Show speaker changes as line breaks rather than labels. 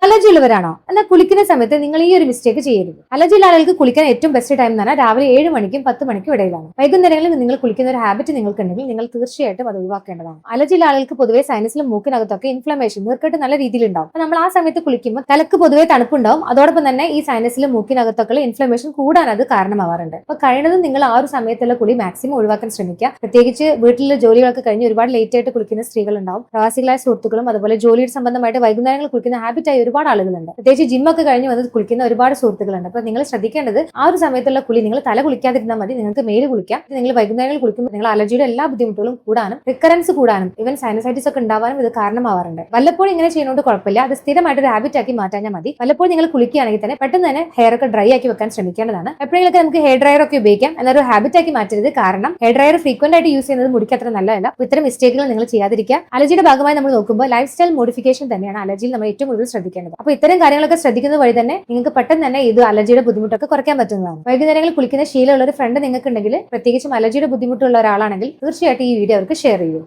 Allergy ഉള്ളവരാണോ? എന്നാൽ കുളിക്കുന്ന സമയത്ത് നിങ്ങൾ ഈ ഒരു മിസ്റ്റേക്ക് ചെയ്യരുത്. അലർജി ഉള്ള ആളുകൾക്ക് കുളിക്കാൻ ഏറ്റവും ബെസ്റ്റ് ടൈം എന്ന് പറഞ്ഞാൽ രാവിലെ 7 മണിക്കും 10 മണിക്കും ഇടയിലാണ്. വൈകുന്നേരങ്ങളിൽ നിങ്ങൾ കുളിക്കുന്ന ഒരു ഹാബിറ്റ് നിങ്ങൾക്കുണ്ടെങ്കിൽ നിങ്ങൾ തീർച്ചയായിട്ടും അത് ഒഴിവാക്കേണ്ടതാണ്. അലർജി ഉള്ള ആളുകൾക്ക് പൊതുവെ സൈനസിലും മൂക്കിനകത്തൊക്കെ ഇൻഫ്ലമേഷൻ നീർക്കെട്ട് നല്ല രീതിയിൽ ഉണ്ടാവും. അപ്പൊ നമ്മൾ ആ സമയത്ത് കുളിക്കുമ്പോൾ തലക്ക് പൊതുവെ തണുപ്പുണ്ടാവും. അതോടൊപ്പം തന്നെ ഈ സൈനസിലും മൂക്കിനകത്തൊക്കെ ഇൻഫ്ലമേഷൻ കൂടാൻ അത് കാരണമാവാറുണ്ട്. അപ്പൊ കഴിയുന്നതും നിങ്ങൾ ആ ഒരു സമയത്തുള്ള കുളി മാക്സിമം ഒഴിവാക്കാൻ ശ്രമിക്കുക. പ്രത്യേകിച്ച് വീട്ടിലെ ജോലികളൊക്കെ കഴിഞ്ഞ് ഒരുപാട് ലേറ്റ് ആയിട്ട് കുളിക്കുന്ന സ്ത്രീകളുണ്ടാവും. പ്രവാസികളായ സുഹൃത്തുക്കളും അതുപോലെ ജോലിയുടെ സംബന്ധമായിട്ട് വൈകുന്നേരങ്ങൾ കുളിക്കുന്ന ഹാബിറ്റായി ഒരുപാട് ആളുകളുണ്ട്. പ്രത്യേകിച്ച് ജിമ്മൊക്കെ കഴിഞ്ഞ് വന്ന് കുളിക്കുന്ന ഒരുപാട് സുഹൃത്തുക്കളുണ്ട്. അപ്പൊ നിങ്ങൾ ശ്രദ്ധിക്കേണ്ടത് ആ ഒരു സമയത്തുള്ള കുളി നിങ്ങൾ തല കുളിക്കാതിരുന്നാൽ മതി. നിങ്ങൾക്ക് മേല് കുളിക്കാം. നിങ്ങൾ വൈകുന്നേരങ്ങളിൽ കുളിക്കുമ്പോൾ നിങ്ങൾ അലർജിയുടെ എല്ലാ ബുദ്ധിമുട്ടുകളും കൂടാനും റിക്കറൻസ് കൂടാനും ഇവൻ സൈനസൈറ്റിസ് ഒക്കെ ഉണ്ടാവാനും ഇത് കാരണമാവാറുണ്ട്. വല്ലപ്പോഴും ഇങ്ങനെ ചെയ്യുന്നതുകൊണ്ട് കുഴപ്പമില്ല. അത് സ്ഥിരമായിട്ട് ഒരു ഹാബിറ്റ് ആക്കി മാറ്റാൻ മതി. വല്ലപ്പോഴും നിങ്ങൾ കുളിക്കുകയാണെങ്കിൽ തന്നെ പെട്ടെന്ന് തന്നെ ഹെയർ ഒക്കെ ഡ്രൈ ആക്കി വെക്കാൻ ശ്രമിക്കേണ്ടതാണ്. എപ്പോഴെങ്കിലും നമുക്ക് ഹെയർ ഡ്രയർ ഒക്കെ ഉപയോഗിക്കാം. എന്നൊരു ഹാബിറ്റ് ആക്കി മാറ്റരുത്. കാരണം ഹെയർ ഡ്രയർ ഫ്രീക്വന്റ് ആയിട്ട് യൂസ് ചെയ്യുന്നത് മുടിക്ക് അത്ര നല്ലതല്ല. ഇത്തരം മിസ്റ്റേക്കുകൾ നിങ്ങൾ ചെയ്യാതിരിക്കുക. അലർജിയുടെ ഭാഗമായി നമ്മൾ നോക്കുമ്പോൾ ലൈഫ് സ്റ്റൈൽ മോഡിഫിക്കേഷൻ തന്നെയാണ് അലർജിയിൽ നമ്മൾ ഏറ്റവും കൂടുതൽ ശ്രദ്ധിക്കേണ്ടത്. അപ്പോൾ ഇത്തരം കാര്യങ്ങളൊക്കെ ശ്രദ്ധിക്കുന്നത് വഴി തന്നെ നിങ്ങൾക്ക് പെട്ടെന്ന് തന്നെ ഇത് അലർജിയുടെ ബുദ്ധിമുട്ടൊക്കെ കുറയ്ക്കാൻ പറ്റുന്നതാണ്. വൈകുന്നേരങ്ങളിൽ കുളിക്കുന്ന ശീലമുള്ള ഒരു ഫ്രണ്ട് നിങ്ങൾക്ക് ഉണ്ടെങ്കിൽ, പ്രത്യേകിച്ചും അലർജിയുടെ ബുദ്ധിമുട്ടുള്ള ഒരാളാണെങ്കിൽ തീർച്ചയായിട്ടും ഈ വീഡിയോ അവർക്ക് ഷെയർ ചെയ്യൂ.